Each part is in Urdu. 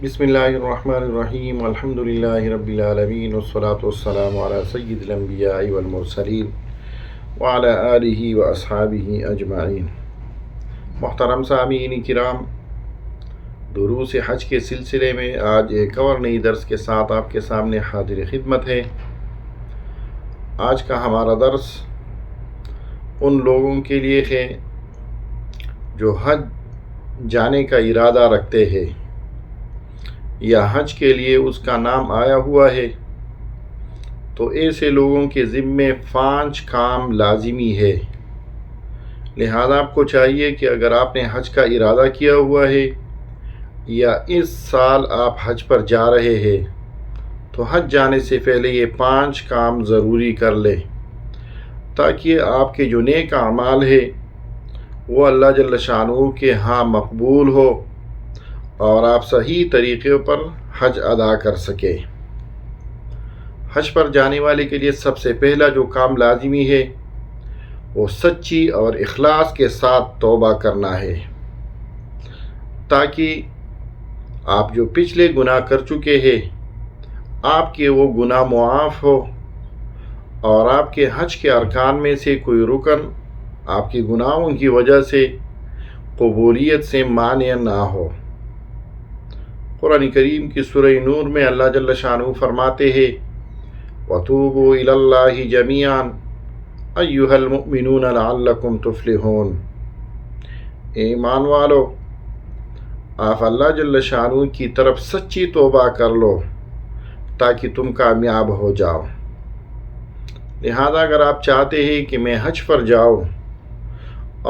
بسم اللہ الرحمن الرحیم الحمد للہ رب العالمین والصلاة والسلام علی سید الانبیاء والمرسلین وعلی آلہ واصحابہ اجمعین۔ محترم سامعین کرام، دروس حج کے سلسلے میں آج ایک اور نئی درس کے ساتھ آپ کے سامنے حاضر خدمت ہے۔ آج کا ہمارا درس ان لوگوں کے لیے ہے جو حج جانے کا ارادہ رکھتے ہیں یا حج کے لیے اس کا نام آیا ہوا ہے، تو ایسے لوگوں کے ذمے 5 کام لازمی ہے۔ لہذا آپ کو چاہیے کہ اگر آپ نے حج کا ارادہ کیا ہوا ہے یا اس سال آپ حج پر جا رہے ہیں تو حج جانے سے پہلے یہ 5 کام ضروری کر لیں، تاکہ آپ کے جو نیک اعمال ہے وہ اللہ جل شانہ کے ہاں مقبول ہو اور آپ صحیح طریقے پر حج ادا کر سکے۔ حج پر جانے والے کے لیے سب سے پہلا جو کام لازمی ہے وہ سچی اور اخلاص کے ساتھ توبہ کرنا ہے، تاکہ آپ جو پچھلے گناہ کر چکے ہیں آپ کے وہ گناہ معاف ہو اور آپ کے حج کے ارکان میں سے کوئی رکن آپ کے گناہوں کی وجہ سے قبولیت سے مانع نہ ہو۔ قرآن کریم کی سورہ نور میں اللہ جل شانہ فرماتے ہیں وَتُوبُوا إِلَى اللَّهِ جَمِيعًا أَيُّهَا الْمُؤْمِنُونَ لَعَلَّكُمْ تُفْلِحُونَ۔ ایمان والو، آپ اللہ جل شانہ کی طرف سچی توبہ کر لو تاکہ تم کامیاب ہو جاؤ۔ لہذا اگر آپ چاہتے ہیں کہ میں حج پر جاؤں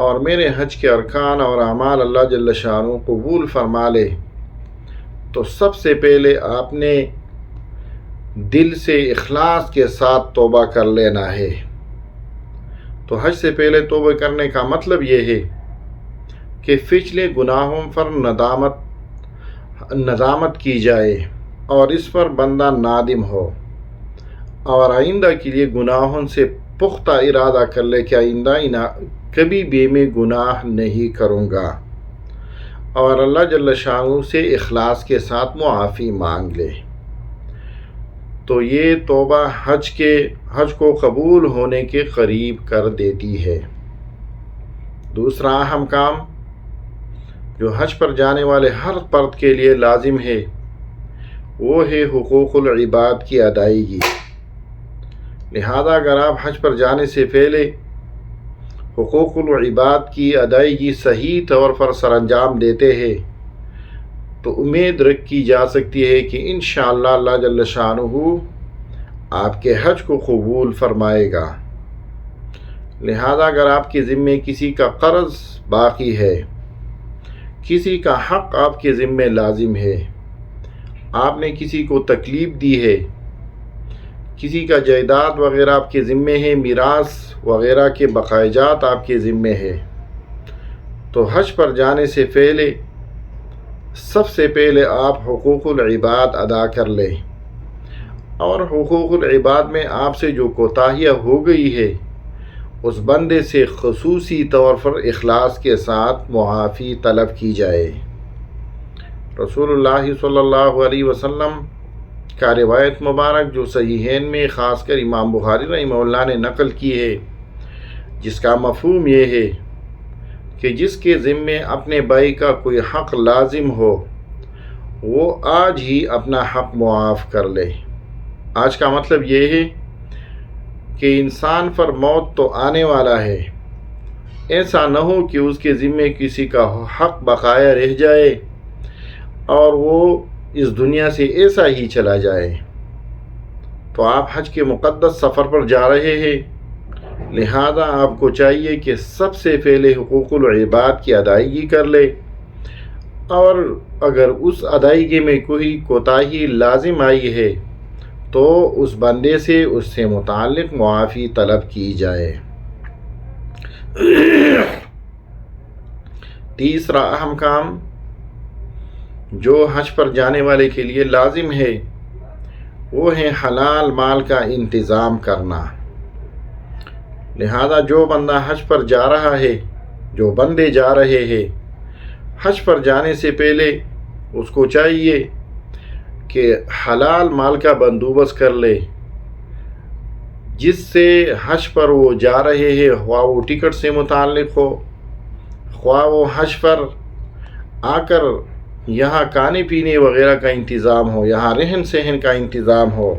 اور میرے حج کے ارکان اور اعمال اللہ جل شانہ قبول فرما لے، تو سب سے پہلے آپ نے دل سے اخلاص کے ساتھ توبہ کر لینا ہے۔ تو حج سے پہلے توبہ کرنے کا مطلب یہ ہے کہ پچھلے گناہوں پر ندامت کی جائے اور اس پر بندہ نادم ہو اور آئندہ کے لیے گناہوں سے پختہ ارادہ کر لے کہ آئندہ کبھی بھی میں گناہ نہیں کروں گا، اور اللہ جل شانہ سے اخلاص کے ساتھ معافی مانگ لے۔ تو یہ توبہ حج کو قبول ہونے کے قریب کر دیتی ہے۔ دوسرا اہم کام جو حج پر جانے والے ہر فرد کے لیے لازم ہے وہ ہے حقوق العباد کی ادائیگی۔ لہذا اگر آپ حج پر جانے سے پہلے حقوق العباد کی ادائیگی صحیح طور پر سر انجام دیتے ہیں تو امید رکھی جا سکتی ہے کہ انشاءاللہ اللہ جل شانہ آپ کے حج کو قبول فرمائے گا۔ لہذا اگر آپ کے ذمے کسی کا قرض باقی ہے، کسی کا حق آپ کے ذمے لازم ہے، آپ نے کسی کو تکلیف دی ہے، کسی کا جائیداد وغیرہ آپ کے ذمے ہے، میراث وغیرہ کے بقایات آپ کے ذمے ہے، تو حج پر جانے سے پہلے سب سے پہلے آپ حقوق العباد ادا کر لیں، اور حقوق العباد میں آپ سے جو کوتاہیاں ہو گئی ہے اس بندے سے خصوصی طور پر اخلاص کے ساتھ معافی طلب کی جائے۔ رسول اللہ صلی اللہ علیہ وسلم کا روایت مبارک جو صحیحین میں خاص کر امام بخاری رحمہ اللہ نے نقل کی ہے، جس کا مفہوم یہ ہے کہ جس کے ذمے اپنے بھائی کا کوئی حق لازم ہو وہ آج ہی اپنا حق معاف کر لے۔ آج کا مطلب یہ ہے کہ انسان پر موت تو آنے والا ہے، ایسا نہ ہو کہ اس کے ذمے کسی کا حق بقایا رہ جائے اور وہ اس دنیا سے ایسا ہی چلا جائے۔ تو آپ حج کے مقدس سفر پر جا رہے ہیں، لہذا آپ کو چاہیے کہ سب سے پہلے حقوق العباد کی ادائیگی کر لے، اور اگر اس ادائیگی میں کوئی کوتاہی لازم آئی ہے تو اس بندے سے اس سے متعلق معافی طلب کی جائے۔ تیسرا اہم کام جو حج پر جانے والے کے لیے لازم ہے وہ ہے حلال مال کا انتظام کرنا۔ لہذا جو بندہ حج پر جا رہا ہے، جو بندے جا رہے ہیں، حج پر جانے سے پہلے اس کو چاہیے کہ حلال مال کا بندوبست کر لے، جس سے حج پر وہ جا رہے ہیں، خواہ وہ ٹکٹ سے متعلق ہو، خواہ وہ حج پر آ کر یہاں کھانے پینے وغیرہ کا انتظام ہو، یہاں رہن سہن کا انتظام ہو،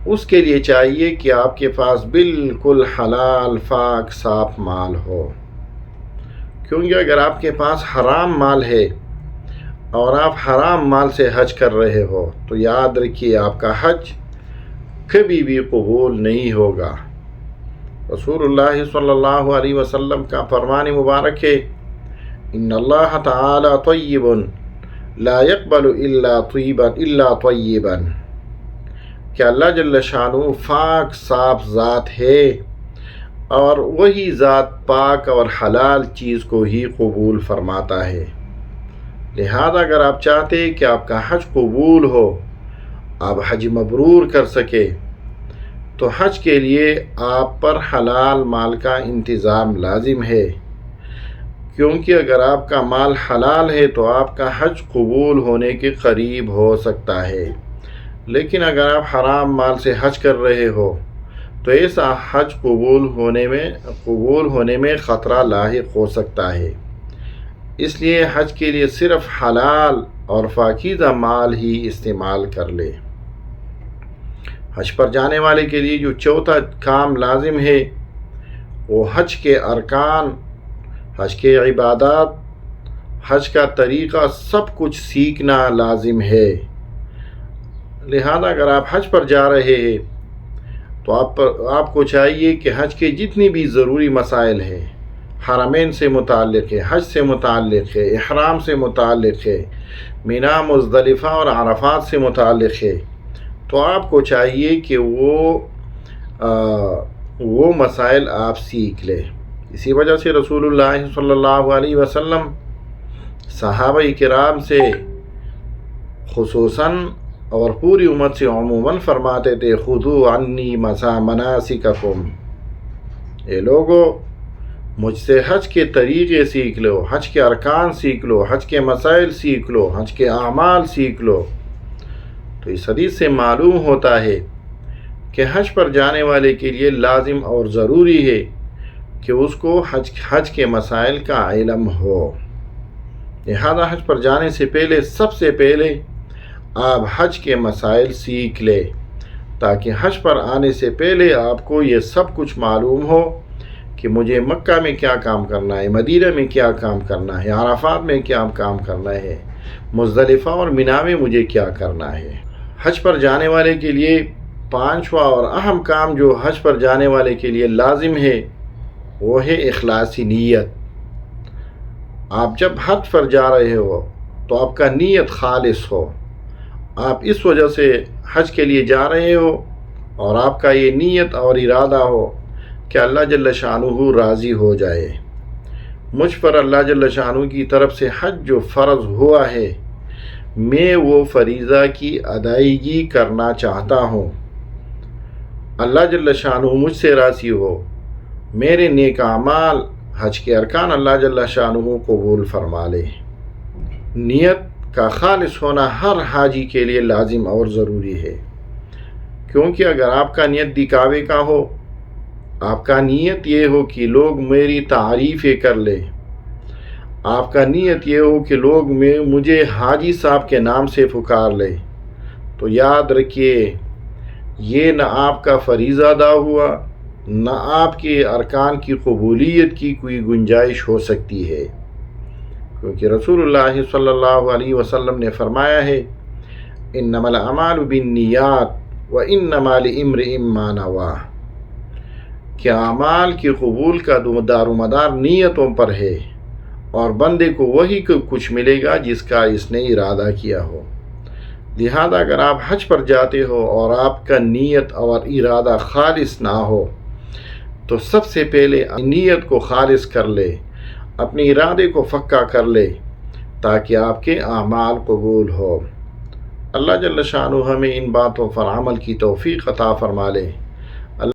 اس کے لیے چاہیے کہ آپ کے پاس بالکل حلال پاک صاف مال ہو. کیونکہ اگر آپ کے پاس حرام مال ہے اور آپ حرام مال سے حج کر رہے ہو تو یاد رکھیے آپ کا حج کبھی بھی قبول نہیں ہوگا. رسول اللہ صلی اللہ علیہ وسلم کا فرمان مبارک ہے، ان اللہ تعالی طیب لا يقبل الا طیبا، کہ اللہ جل شانہ پاک صاف ذات ہے اور وہی ذات پاک اور حلال چیز کو ہی قبول فرماتا ہے. لہذا اگر آپ چاہتے کہ آپ کا حج قبول ہو، آپ حج مبرور کر سکے، تو حج کے لیے آپ پر حلال مال کا انتظام لازم ہے. کیونکہ اگر آپ کا مال حلال ہے تو آپ کا حج قبول ہونے کے قریب ہو سکتا ہے. لیکن اگر آپ حرام مال سے حج کر رہے ہو تو ایسا حج قبول ہونے میں خطرہ لاحق ہو سکتا ہے. اس لیے حج کے لیے صرف حلال اور پاکیزہ مال ہی استعمال کر لے. حج پر جانے والے کے لیے جو چوتھا کام لازم ہے وہ حج کے ارکان، حج کے عبادات، حج کا طریقہ سب کچھ سیکھنا لازم ہے. لہذا اگر آپ حج پر جا رہے ہیں تو آپ کو چاہیے کہ حج کے جتنی بھی ضروری مسائل ہیں، حرمین سے متعلق ہے، حج سے متعلق ہے، احرام سے متعلق ہے، مینا مزدلفہ اور عرفات سے متعلق ہے، تو آپ کو چاہیے کہ وہ مسائل آپ سیکھ لیں. اسی وجہ سے رسول اللہ صلی اللہ علیہ وسلم صحابہ کرام سے خصوصاً اور پوری امت سے عموماً فرماتے تھے، خذوا عنی مناسککم، اے لوگو مجھ سے حج کے طریقے سیکھ لو، حج کے ارکان سیکھ لو، حج کے مسائل سیکھ لو، حج کے اعمال سیکھ لو. تو اس حدیث سے معلوم ہوتا ہے کہ حج پر جانے والے کے لیے لازم اور ضروری ہے کہ اس کو حج کے مسائل کا علم ہو. لہذا حج پر جانے سے پہلے سب سے پہلے آپ حج کے مسائل سیکھ لیں، تاکہ حج پر آنے سے پہلے آپ کو یہ سب کچھ معلوم ہو کہ مجھے مکہ میں کیا کام کرنا ہے، مدینہ میں کیا کام کرنا ہے، عرفات میں کیا کام کرنا ہے، مزدلفہ اور مینا میں مجھے کیا کرنا ہے. حج پر جانے والے کے لیے پانچواں اور اہم کام جو حج پر جانے والے کے لیے لازم ہے وہ ہے اخلاصی نیت. آپ جب حج پر جا رہے ہو تو آپ کا نیت خالص ہو، آپ اس وجہ سے حج کے لیے جا رہے ہو اور آپ کا یہ نیت اور ارادہ ہو کہ اللہ جل شانہ راضی ہو جائے. مجھ پر اللہ جل شانہ کی طرف سے حج جو فرض ہوا ہے، میں وہ فریضہ کی ادائیگی کرنا چاہتا ہوں. اللہ جل شانہ مجھ سے راضی ہو، میرے نیک اعمال، حج کے ارکان اللہ جل شانہ قبول فرما لے. نیت کا خالص ہونا ہر حاجی کے لیے لازم اور ضروری ہے. کیونکہ اگر آپ کا نیت دکھاوے کا ہو، آپ کا نیت یہ ہو کہ لوگ میری تعریفیں کر لیں، آپ کا نیت یہ ہو کہ لوگ مجھے حاجی صاحب کے نام سے پکار لیں، تو یاد رکھیے یہ نہ آپ کا فریضہ ادا ہوا، نہ آپ کے ارکان کی قبولیت کی کوئی گنجائش ہو سکتی ہے. کیونکہ رسول اللہ صلی اللہ علیہ وسلم نے فرمایا ہے، انما الاعمال بالنیات وانما لامرئ ما نوى، کہ اعمال کی قبول کا دار و مدار نیتوں پر ہے اور بندے کو وہی کچھ ملے گا جس کا اس نے ارادہ کیا ہو. لہذا اگر آپ حج پر جاتے ہو اور آپ کا نیت اور ارادہ خالص نہ ہو تو سب سے پہلے نیت کو خالص کر لے، اپنے ارادے کو پکا کر لے تاکہ آپ کے اعمال قبول ہو. اللہ جل شانہ ہمیں ان باتوں پر عمل کی توفیق عطا فرما لے.